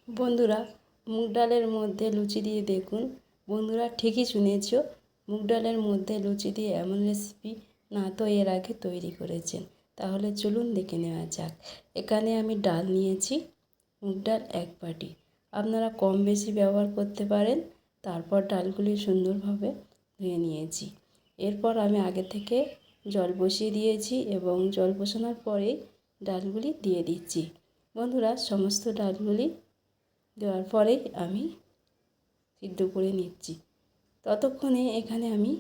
বন্ধুরা, মুগ ডালের মধ্যে লুচি দিয়ে দেখুন। বন্ধুরা, ঠিকই শুনেছ, মুগ ডালের মধ্যে লুচি দিয়ে এমন রেসিপি না তো এর আগে তৈরি করেছেন। তাহলে চলুন দেখে নেওয়া যাক। এখানে আমি ডাল নিয়েছি, মুগ ডাল 1 বাটি। আপনারা কম বেশি ব্যবহার করতে পারেন। তারপর ডালগুলি সুন্দরভাবে ধুয়ে নিয়েছি। এরপর আমি আগে থেকে জল বসিয়ে দিয়েছি এবং জল বসানোর পরেই ডালগুলি দিয়ে দিচ্ছি। বন্ধুরা, সমস্ত ডালগুলি দেওয়ার পরেই আমি সিদ্ধ করে নিচ্ছি। ততক্ষণে এখানে আমি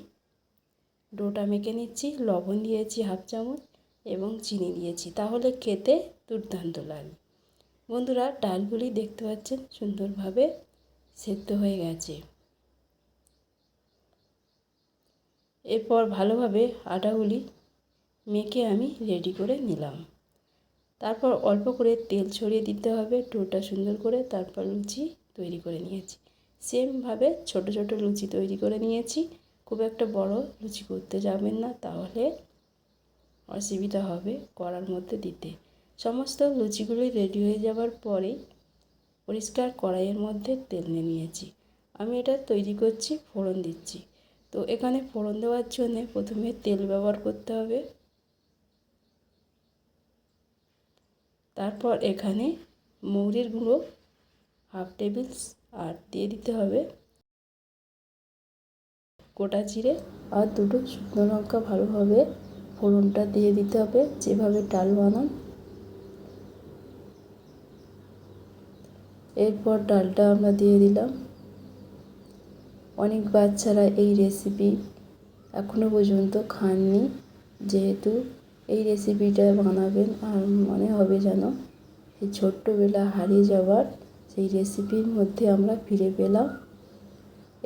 ডোটা মেখে নিচ্ছি। লবণ দিয়েছি 1/2 চামচ এবং চিনি দিয়েছি, তাহলে খেতে দুর্দান্ত লাগে। বন্ধুরা, ডালগুলি দেখতে পাচ্ছেন সুন্দরভাবে সেদ্ধ হয়ে গেছে। এরপর ভালোভাবে আটাগুলি মেখে আমি রেডি করে নিলাম। তারপর অল্প করে তেল ছড়িয়ে দিতে হবে ডোটা সুন্দর করে। তারপর লুচি তৈরি করে নিয়েছি। সেমভাবে ছোট ছোট লুচি তৈরি করে নিয়েছি। খুব একটা বড় লুচি করতে যাবেন না, তাহলে অসুবিধা হবে কড়ার মধ্যে দিতে। সমস্ত লুচিগুলি রেডি হয়ে যাওয়ার পরেই পরিষ্কার কড়াইয়ের মধ্যে তেল নিয়ে নিয়েছি। আমি এটা তৈরি করছি, ফোড়ন দিচ্ছি। তো এখানে ফোড়ন দেওয়ার জন্য প্রথমে তেল ব্যবহার করতে হবে। তারপর এখানে মৌরির গুঁড়ো 1/2 টেবিল আর দিয়ে দিতে হবে গোটা জিরে আর 2টো শুকনো লঙ্কা। ভালোভাবে ফোড়নটা দিয়ে দিতে হবে যেভাবে ডাল বানান। এরপর ডালটা আমরা দিয়ে দিলাম। অনেক বাচ্চারা এই রেসিপি এখনও পর্যন্ত খাননি, যেহেতু এই রেসিপিটা বানাবেন আর মনে হবে যেন এই ছোট্টবেলা হারিয়ে যাওয়ার সেই রেসিপির মধ্যে আমরা ফিরে পেলাম।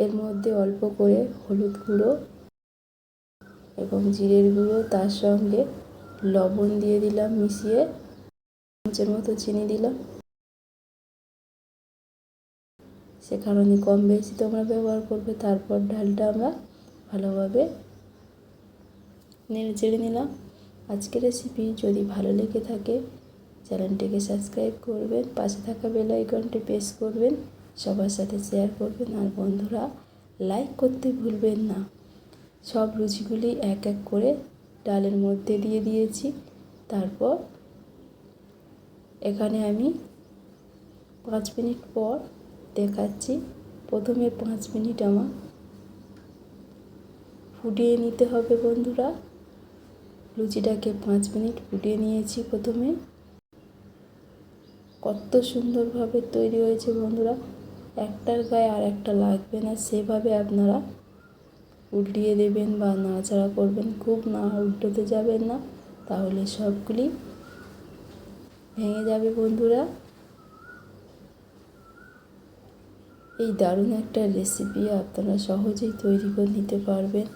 এর মধ্যে অল্প করে হলুদ গুঁড়ো এবং জিরের গুঁড়ো, তার সঙ্গে লবণ দিয়ে দিলাম মিশিয়ে, চামচের মতো চিনি দিলাম। সে কারণে কম বেশি তোমরা ব্যবহার করবে। তারপর ডালটা আমরা ভালোভাবে নেড়ে চেড়ে নিলাম। আজকের রেসিপি যদি ভালো লেগে থাকে চ্যানেলটিকে সাবস্ক্রাইব করবেন, পাশে থাকা বেল আইকনটি প্রেস করবেন, সবার সাথে শেয়ার করবেন। আর বন্ধুরা, লাইক করতে ভুলবেন না। সব লুচিগুলি এক এক করে ডালের মধ্যে দিয়ে দিয়েছি। তারপর এখানে আমি 5 মিনিট পর দেখাচ্ছি। প্রথমে 5 মিনিট আমার ফুটিয়ে নিতে হবে। বন্ধুরা, লুচিটাকে 5 মিনিট ফুটিয়ে নিয়েছি। প্রথমে কত সুন্দরভাবে তৈরি হয়েছে বন্ধুরা, একটার গায়ে আর একটা লাগবে না। সেভাবে আপনারা উল্টিয়ে দেবেন বা নাড়াচাড়া করবেন, খুব না উল্টোতে যাবেন না, তাহলে সবগুলি ভেঙে যাবে। বন্ধুরা, এই দারুণ একটা রেসিপি আপনারা সহজেই তৈরি করে নিতে পারবেন।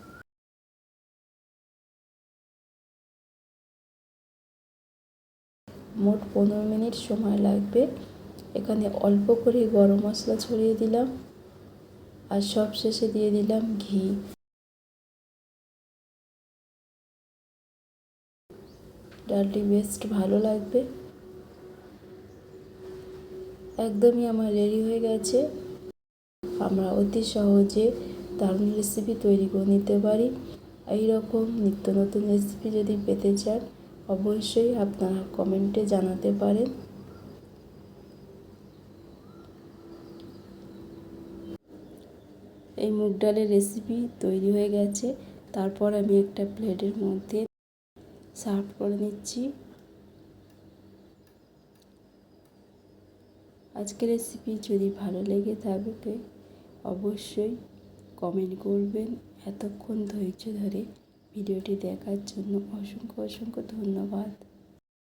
মোট 15 মিনিট সময় লাগবে। এখানে অল্প করে গরম মশলা ছড়িয়ে দিলাম আর সব শেষে দিয়ে দিলাম ঘি। ডালটি বেশ ভালো লাগবে। একদমই আমার রেডি হয়ে গেছে। আমরা অতি সহজে দারুণ রেসিপি তৈরি করে নিতে পারি। এই রকম নিত্য নতুন রেসিপি যদি পেতে চান অবশ্যই আপনারা কমেন্টে জানাতে পারেন। এই মুগ ডালের রেসিপি তৈরি হয়ে গেছে। তারপর আমি একটা প্লেটের মধ্যে সার্ভ করে নিচ্ছি। আজকের রেসিপি যদি ভালো লেগে থাকে অবশ্যই কমেন্ট করবেন। এতক্ষণ ধৈর্য ধরে ভিডিওটি দেখার জন্য অসংখ্য অসংখ্য ধন্যবাদ।